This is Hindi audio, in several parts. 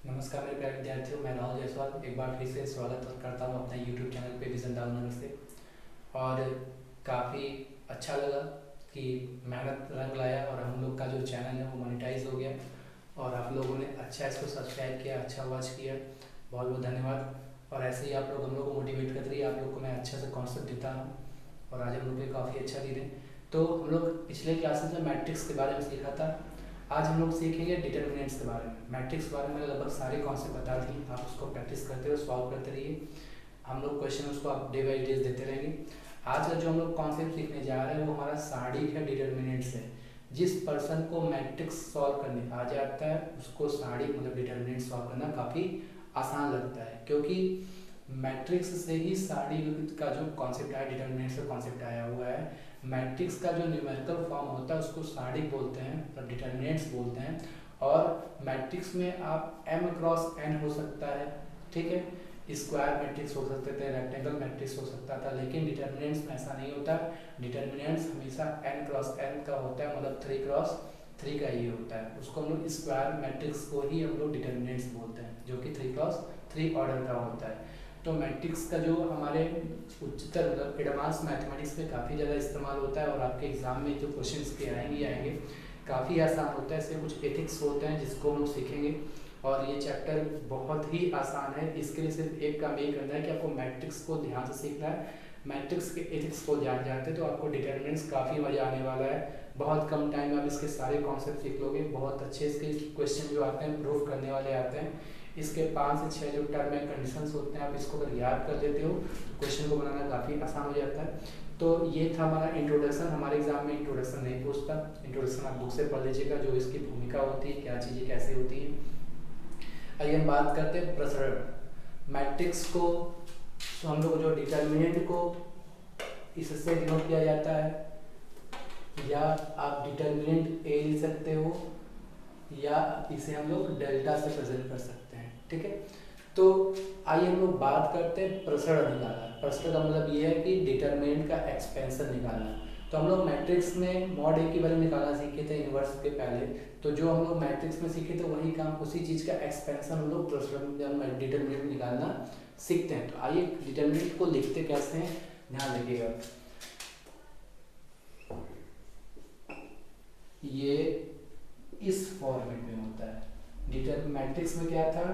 नमस्कार मेरे प्यारे विद्यार्थियों, मैं राहुल जायसवाल एक बार फिर से स्वागत करता हूँ अपने यूट्यूब चैनल पे विजन डाउनर से। और काफ़ी अच्छा लगा कि मेहनत रंग लाया और हम लोग का जो चैनल है वो मोनेटाइज हो गया और आप लोगों ने अच्छा इसको सब्सक्राइब किया, अच्छा वॉच किया, बहुत बहुत धन्यवाद। और ऐसे ही आप लोग हम लोग को मोटिवेट करते रहिए। आप लोग को मैं अच्छा से कॉन्सेप्ट देता हूँ और आज हम लोग को काफ़ी अच्छा दिन है। तो हम लोग पिछले क्लासेस में मैट्रिक्स के बारे में सीखा था। आज हम लोग सीखेंगे डिटर्मिनेंट्स के बारे में। मैट्रिक्स के बारे में लगभग सारे कॉन्सेप्ट बता दिए, आप उसको प्रैक्टिस करते रहो, सॉल्व करते रहिए। हम लोग क्वेश्चन उसको आप डे बाई डे देते रहेंगे। आज का जो हम लोग कॉन्सेप्ट सीखने जा रहे हैं वो हमारा सारणिक है, डिटर्मिनेंट्स है। जिस पर्सन को मैट्रिक्स सॉल्व करने आ जाता है उसको सारणिक मतलब डिटर्मिनेंट सॉल्व करना काफ़ी आसान लगता है, क्योंकि मैट्रिक्स से ही सारणिक का जो कॉन्सेप्ट आया, डिटर्मिनेंट से कॉन्सेप्ट आया हुआ है। मैट्रिक्स का जो न्यूमेरिकल फॉर्म होता है उसको सारणिक बोलते हैं, मतलब डिटर्मिनेंट्स बोलते हैं। और मैट्रिक्स में आप m क्रॉस n हो सकता है, ठीक है, स्क्वायर मैट्रिक्स हो सकते थे, रेक्टेंगल मैट्रिक्स हो सकता था, लेकिन डिटर्मिनेंट्स में ऐसा नहीं होता। डिटर्मिनेंट्स हमेशा n क्रॉस n का होता है, मतलब 3 क्रॉस 3 का ये होता है। उसको हम लोग स्क्वायर मैट्रिक्स को ही हम लोग डिटर्मिनेंट्स बोलते हैं, जो कि 3 क्रॉस 3 ऑर्डर का होता है। तो मैट्रिक्स का जो हमारे उच्चतर मतलब एडवांस मैथमेटिक्स में काफ़ी ज़्यादा इस्तेमाल होता है और आपके एग्जाम में जो क्वेश्चंस के आएंगे काफ़ी आसान होता है। इससे कुछ एथिक्स होते हैं जिसको हम लोग सीखेंगे और ये चैप्टर बहुत ही आसान है। इसके लिए सिर्फ एक काम ये करना है कि आपको मैट्रिक्स को ध्यान से सीखना है। मैट्रिक्स के एथिक्स को जान जाते तो आपको डिटर्मिनेंट्स काफ़ी मज़ा आने वाला है। बहुत कम टाइम में आप इसके सारे कॉन्सेप्ट सीख लोगे। बहुत अच्छे इसके क्वेश्चन जो आते हैं प्रूफ करने वाले आते हैं। इसके 5 से 6 जो टर्म एंड कंडीशंस होते हैं, आप इसको अगर याद कर लेते हो तो क्वेश्चन को बनाना काफ़ी आसान हो जाता है। तो ये था हमारा इंट्रोडक्शन। हमारे एग्जाम में इंट्रोडक्शन नहीं पूछता, इंट्रोडक्शन आप बुक से पढ़ लीजिएगा, जो इसकी भूमिका होती है, क्या चीज़ें कैसे होती हैं। आइए हम बात करते हैं प्रसरण मैट्रिक्स को। तो हम लोग जो डिटर्मिनेंट को इससे डिनोट किया जाता है, या आप डिटर्मिनेंट ए लिख सकते हो या इसे हम लोग डेल्टा से प्रेजेंट कर सकते हैं, ठीक है। तो आइए हम लोग बात करते हैं प्रसरण निकालना। प्रसरण का मतलब ये है कि डिटरमिनेंट का एक्सपेंशन निकालना। तो हम लोग मैट्रिक्स में मॉड ए की वैल्यू निकालना सीखे थे इनवर्स के पहले। तो जो हम लोग मैट्रिक्स में सीखे थे वही काम, उसी चीज़ का एक्सपेंशन हम लोग प्रसरण डिटरमिनेंट निकालना सीखते हैं। तो आइए डिटरमिनेंट को लिखते कैसे हैं, ध्यान रखिएगा। ये इस फॉर्मेट में होता है। मैट्रिक्स में क्या था,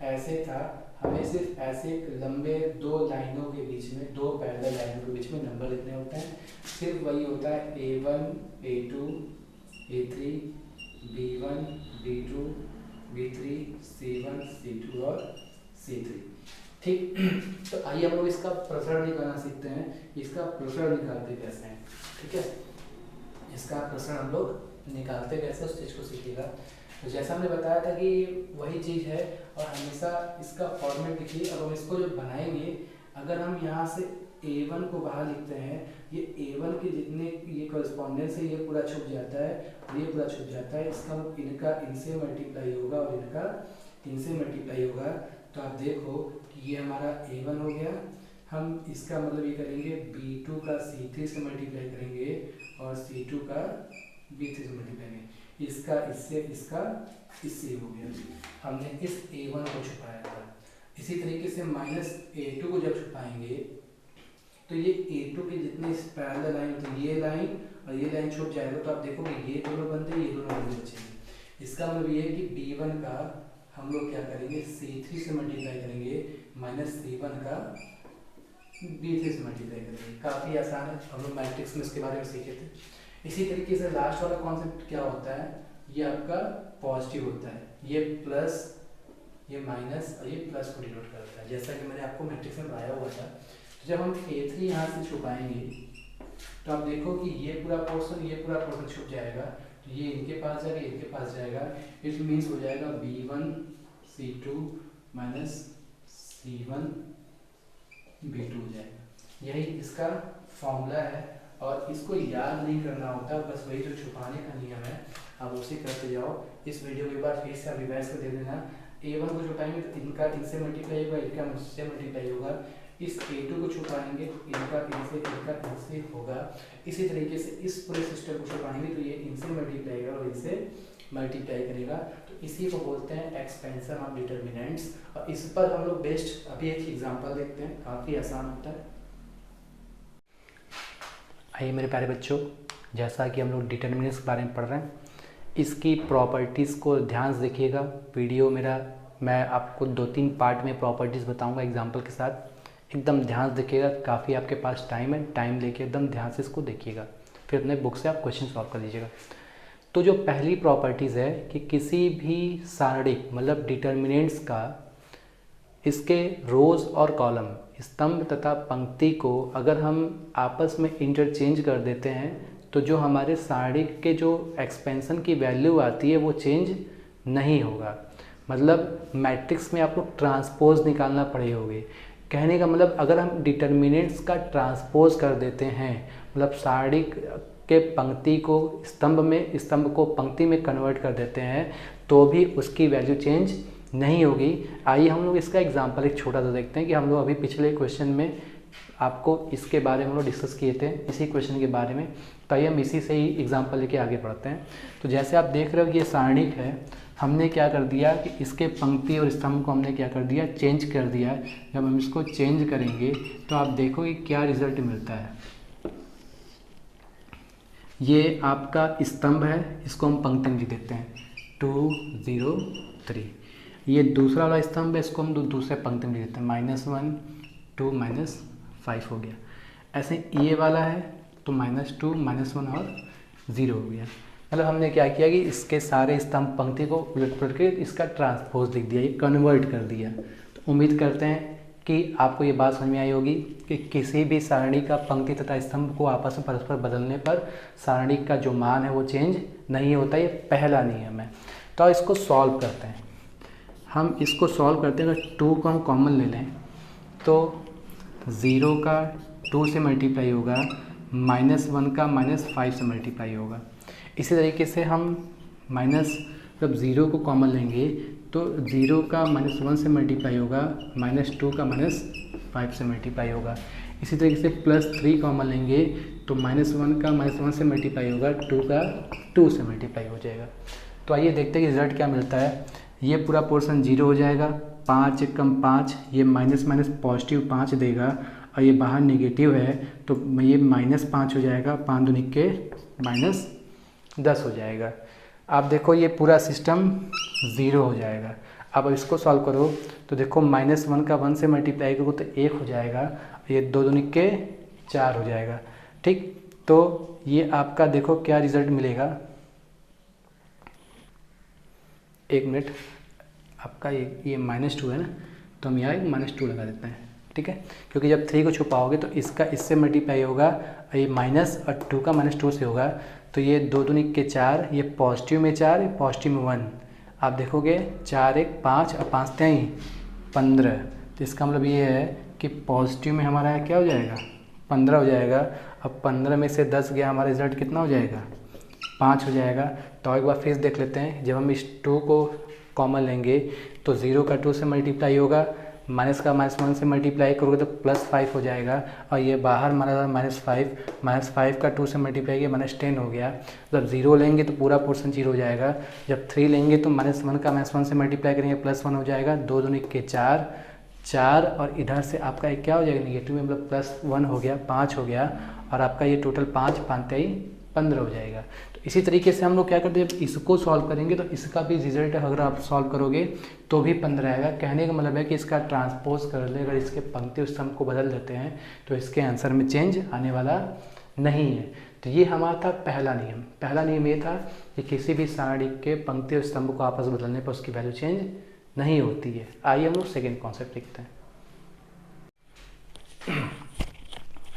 ऐसे था, हमें सिर्फ ऐसे लंबे दो लाइनों के बीच में, दो पैरेलल लाइनों के बीच में नंबर लिखने होते हैं। सिर्फ वही होता है a1 a2 a3 b1 b2 b3 c1 c2 और c3, ठीक। तो आइए हम लोग इसका प्रसरण निकालना सीखते हैं। इसका प्रसरण निकालते कैसे हैं, ठीक है। इसका प्रसरण हम लोग निकालते कैसे उस चीज़ को सीखिएगा। तो जैसा हमने बताया था कि वही चीज़ है और हमेशा इसका फॉर्मेट लिखिए। अब हम इसको जो बनाएंगे, अगर हम यहाँ से a1 को बाहर लिखते हैं, ये a1 के जितने ये कॉरेस्पॉन्डेंस है ये पूरा छुप जाता है और ये पूरा छुप जाता है। इसका इनका इनसे मल्टीप्लाई होगा और इनका इनसे मल्टीप्लाई होगा। तो आप देखो कि ये हमारा a1 हो गया। हम इसका मतलब ये करेंगे b2 का c3 से मल्टीप्लाई करेंगे और c2 का b3 से मल्टीप्लाई करेंगे। इसका इससे इसका इससे हो गया। हमने इस a1 को छुपाया था। इसी तरीके से -a2 को जब छुपाएंगे तो ये a2 के जितने पैरेलल लाइन होती है, ये लाइन और ये लाइन छुप जाएगा। तो आप देखोगे ये दोनों बनते, ये दोनों बनते बचेंगे। इसका मतलब ये है कि b1 का हम लोग क्या करेंगे, c3 से मल्टीप्लाई करेंगे, -c1 का b3 से मल्टीप्लाई करेंगे। काफ़ी आसान है, हम लोग मैट्रिक्स में इसके बारे में सीखे थे। इसी तरीके से लास्ट वाला कॉन्सेप्ट क्या होता है, ये आपका पॉजिटिव होता है। ये प्लस, ये माइनस और ये प्लस को डिनोट करता है, जैसा कि मैंने आपको मैट्रिक्स में पढ़ाया हुआ था। तो जब हम a3 यहाँ से छुपाएंगे तो आप देखो कि ये पूरा पोर्शन छुप जाएगा। तो ये इनके पास जाएगा, इनके पास जाएगा। इट मीन्स हो जाएगा b1 c2 minus c1 b2 हो जाएगा। यही इसका फॉर्मूला है और इसको याद नहीं करना होता, बस वही जो छुपाने का नियम है आप उसे करते जाओ। इस वीडियो के बाद फिर से आप रिवाइज कर दे देना। a1 को छुपाएंगे तो इनका इनसे मल्टीप्लाई होगा, इनका मुझसे मल्टीप्लाई होगा। इस a2 को छुपाएंगे, इनका इनसे होगा। इसी तरीके से इस पूरे सिस्टम को छुपाएंगे तो ये इनसे मल्टीप्लाई करेगा और इनसे मल्टीप्लाई करेगा। तो इसी को बोलते हैं एक्सपेंशन ऑफ डिटर्मिनेंट्स। और इस पर हम लोग बेस्ट अभी एक एग्जांपल देखते हैं, काफ़ी आसान होता है। आइए मेरे प्यारे बच्चों, जैसा कि हम लोग डिटर्मिनेंट्स के बारे में पढ़ रहे हैं, इसकी प्रॉपर्टीज़ को ध्यान से देखिएगा। वीडियो मेरा मैं आपको 2-3 पार्ट में प्रॉपर्टीज़ बताऊंगा एग्जांपल के साथ, एकदम ध्यान से देखिएगा। काफ़ी आपके पास टाइम है, टाइम लेके एकदम ध्यान से इसको देखिएगा, फिर अपने बुक से आप क्वेश्चन सॉल्व कर लीजिएगा। तो जो पहली प्रॉपर्टीज़ है कि किसी भी सारणिक मतलब डिटर्मिनेंट्स का इसके रोज़ और कॉलम, स्तंभ तथा पंक्ति को अगर हम आपस में इंटरचेंज कर देते हैं तो जो हमारे सारणिक के जो एक्सपेंशन की वैल्यू आती है वो चेंज नहीं होगा। मतलब मैट्रिक्स में आप लोग ट्रांसपोज निकालना पड़े होगे। कहने का मतलब अगर हम डिटर्मिनेंट्स का ट्रांसपोज कर देते हैं, मतलब सारणिक के पंक्ति को स्तंभ में, स्तंभ को पंक्ति में कन्वर्ट कर देते हैं तो भी उसकी वैल्यू चेंज नहीं होगी। आइए हम लोग इसका एग्जांपल एक छोटा सा देखते हैं कि हम लोग अभी पिछले क्वेश्चन में आपको इसके बारे में हम लोग डिस्कस किए थे, इसी क्वेश्चन के बारे में। तो आइए हम इसी से ही एग्जांपल लेके आगे बढ़ते हैं। तो जैसे आप देख रहे हो कि ये सारणिक है, हमने क्या कर दिया कि इसके पंक्ति और स्तंभ को हमने क्या कर दिया, चेंज कर दिया। जब हम इसको चेंज करेंगे तो आप देखो कि क्या रिजल्ट मिलता है। ये आपका स्तंभ है, इसको हम पंक्ति में लिख देते हैं 2 0 3। ये दूसरा वाला स्तंभ है, इसको हम दूसरे पंक्ति में लिख देते हैं -1 2 -5 हो गया। ऐसे ये वाला है तो -2 -1 और 0 हो गया। मतलब हमने क्या किया कि इसके सारे स्तंभ पंक्ति को उलट पलट के इसका ट्रांसपोज लिख दिया, ये कन्वर्ट कर दिया। तो उम्मीद करते हैं कि आपको ये बात समझ में आई होगी कि किसी भी सारणी का पंक्ति तथा स्तंभ को आपस में परस्पर बदलने पर सारणी का जो मान है वो चेंज नहीं होता। ये पहला नियम है। तो इसको सॉल्व करते हैं। हम इसको सॉल्व करते हैं, अगर 2 को हम कॉमन ले लें तो 0 का 2 से मल्टीप्लाई होगा, -1 का -5 से मल्टीप्लाई होगा। इसी तरीके से हम जब 0 को कॉमन लेंगे तो 0 का -1 से मल्टीप्लाई होगा, -2 का -5 से मल्टीप्लाई होगा। इसी तरीके से +3 कॉमन लेंगे तो -1 का -1 से मल्टीप्लाई होगा, 2 का 2 से मल्टीप्लाई हो जाएगा। तो आइए देखते हैं कि रिजल्ट क्या मिलता है। ये पूरा पोर्शन 0 हो जाएगा, 5 × 5, ये माइनस पॉजिटिव 5 देगा, और ये बाहर नेगेटिव है तो ये -5 हो जाएगा, 5 दूनी के -10 हो जाएगा। आप देखो ये पूरा सिस्टम 0 हो जाएगा। अब इसको सॉल्व करो तो देखो -1 का 1 से मल्टीप्लाई करो तो 1 हो जाएगा, ये 2 दूनी के 4 हो जाएगा। ठीक, तो ये आपका देखो क्या रिजल्ट मिलेगा। एक मिनट, आपका ये -2 है ना, तो हम यहाँ -2 लगा देते हैं। ठीक है, क्योंकि जब 3 को छुपाओगे तो इसका इससे मल्टीप्लाई होगा, ये माइनस और 2 का -2 से होगा, तो ये 2 दूनी के 4, ये पॉजिटिव में 4, ये पॉजिटिव में 1। आप देखोगे 4 1 5 और 5 3 15। तो इसका मतलब ये है कि पॉजिटिव में हमारा क्या हो जाएगा, 15 हो जाएगा। अब 15 में से 10 गया, हमारा रिजल्ट कितना हो जाएगा, 5 हो जाएगा। तो एक बार फिर देख लेते हैं। जब हम इस 2 को कॉमन लेंगे तो 0 का 2 से मल्टीप्लाई होगा, माइनस का -1 से मल्टीप्लाई करोगे तो +5 हो जाएगा, और ये बाहर हमारा -5 का 2 से मल्टीप्लाई किया -10 हो गया। जब 0 लेंगे तो पूरा पोर्शन 0 हो जाएगा। जब 3 लेंगे तो -1 का -1 से मल्टीप्लाई करेंगे +1 हो जाएगा, 2 दूनी के 4 और इधर से आपका एक क्या हो जाएगा नेगेटिव में, मतलब +1 हो गया, 5 हो गया, और आपका ये टोटल 5 15 हो जाएगा। तो इसी तरीके से हम लोग क्या करते हैं, जब इसको सॉल्व करेंगे तो इसका भी रिजल्ट अगर आप सॉल्व करोगे तो भी 15 आएगा। कहने का मतलब है कि इसका ट्रांसपोज कर ले, अगर इसके पंक्ति और स्तंभ को बदल देते हैं तो इसके आंसर में चेंज आने वाला नहीं है। तो ये हमारा था पहला नियम। पहला नियम ये था कि किसी भी सारणी के पंक्ति और स्तंभ को आपस में बदलने पर उसकी वैल्यू चेंज नहीं होती है। आइए हम लोग सेकेंड कॉन्सेप्ट लिखते हैं।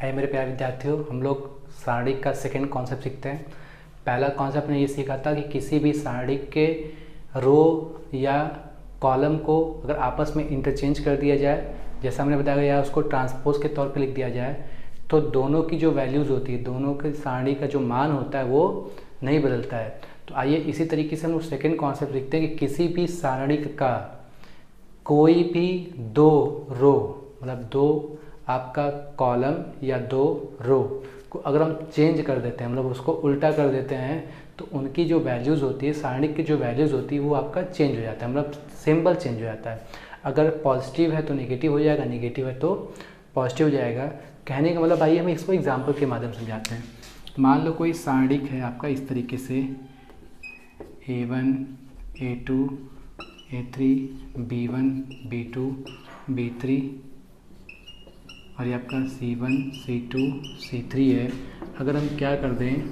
आइए मेरे प्यारे विद्यार्थियों, हम लोग सारणी का सेकेंड कॉन्सेप्ट सीखते हैं। पहला कॉन्सेप्ट ने ये सीखा था कि किसी भी सारणी के रो या कॉलम को अगर आपस में इंटरचेंज कर दिया जाए, जैसा हमने बताया, या उसको ट्रांसपोज के तौर पे लिख दिया जाए, तो दोनों की जो वैल्यूज़ होती है, दोनों के सारणी का जो मान होता है वो नहीं बदलता है। तो आइए इसी तरीके से हम लोग सेकेंड कॉन्सेप्ट लिखते हैं कि किसी भी सारणी का कोई भी 2 रो, मतलब 2 आपका कॉलम या 2 रो को अगर हम चेंज कर देते हैं, मतलब उसको उल्टा कर देते हैं, तो उनकी जो वैल्यूज़ होती है, सारणिक की जो वैल्यूज़ होती है वो आपका चेंज हो जाता है, मतलब सिंबल चेंज हो जाता है। अगर पॉजिटिव है तो नेगेटिव हो जाएगा, नेगेटिव है तो पॉजिटिव हो जाएगा। कहने का मतलब आइए हम इसको एग्जाम्पल के माध्यम से समझाते हैं। मान लो कोई सारणिक है आपका इस तरीके से A1 A2 A3 B1 B2 B3 और ये आपका C1 C2 C3 है। अगर हम क्या कर दें,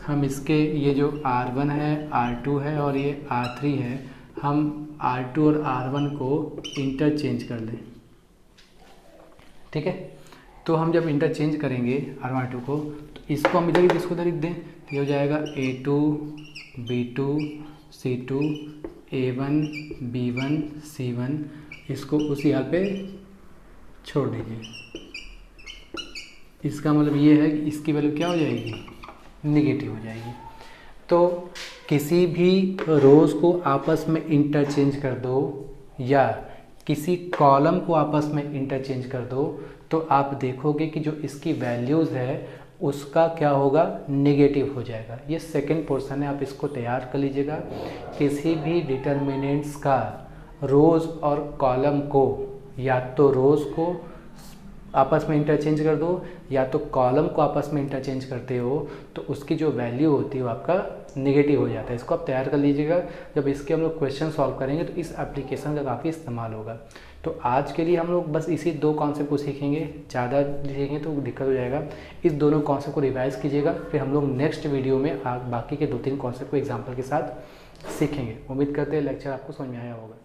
हम इसके ये जो R1 है R2 है और ये R3 है, हम R2 और R1 को इंटरचेंज कर लें, ठीक है। तो हम जब इंटरचेंज करेंगे R1 R2 को, तो इसको हम इधर इसको इधर लिख दें, ये हो जाएगा A2 B2 C2 A1 B1 C1, इसको उसी हाल पे छोड़ दीजिए। इसका मतलब ये है कि इसकी वैल्यू क्या हो जाएगी, नेगेटिव हो जाएगी। तो किसी भी रोज़ को आपस में इंटरचेंज कर दो या किसी कॉलम को आपस में इंटरचेंज कर दो, तो आप देखोगे कि जो इसकी वैल्यूज़ है उसका क्या होगा, नेगेटिव हो जाएगा। ये सेकंड पोर्शन है, आप इसको तैयार कर लीजिएगा। किसी भी डिटर्मिनेंट्स का रोज़ और कॉलम को, या तो रोज़ को आपस में इंटरचेंज कर दो या तो कॉलम को आपस में इंटरचेंज करते हो, तो उसकी जो वैल्यू होती है वो आपका नेगेटिव हो जाता है। इसको आप तैयार कर लीजिएगा। जब इसके हम लोग क्वेश्चन सॉल्व करेंगे तो इस एप्लीकेशन का काफ़ी इस्तेमाल होगा। तो आज के लिए हम लोग बस इसी 2 कॉन्सेप्ट को सीखेंगे, ज़्यादा सीखेंगे तो दिक्कत हो जाएगा। इस दोनों कॉन्सेप्ट को रिवाइज कीजिएगा, फिर हम लोग नेक्स्ट वीडियो में बाकी के 2-3 कॉन्सेप्ट को एग्जाम्पल के साथ सीखेंगे। उम्मीद करते हैं लेक्चर आपको समझ में आया होगा।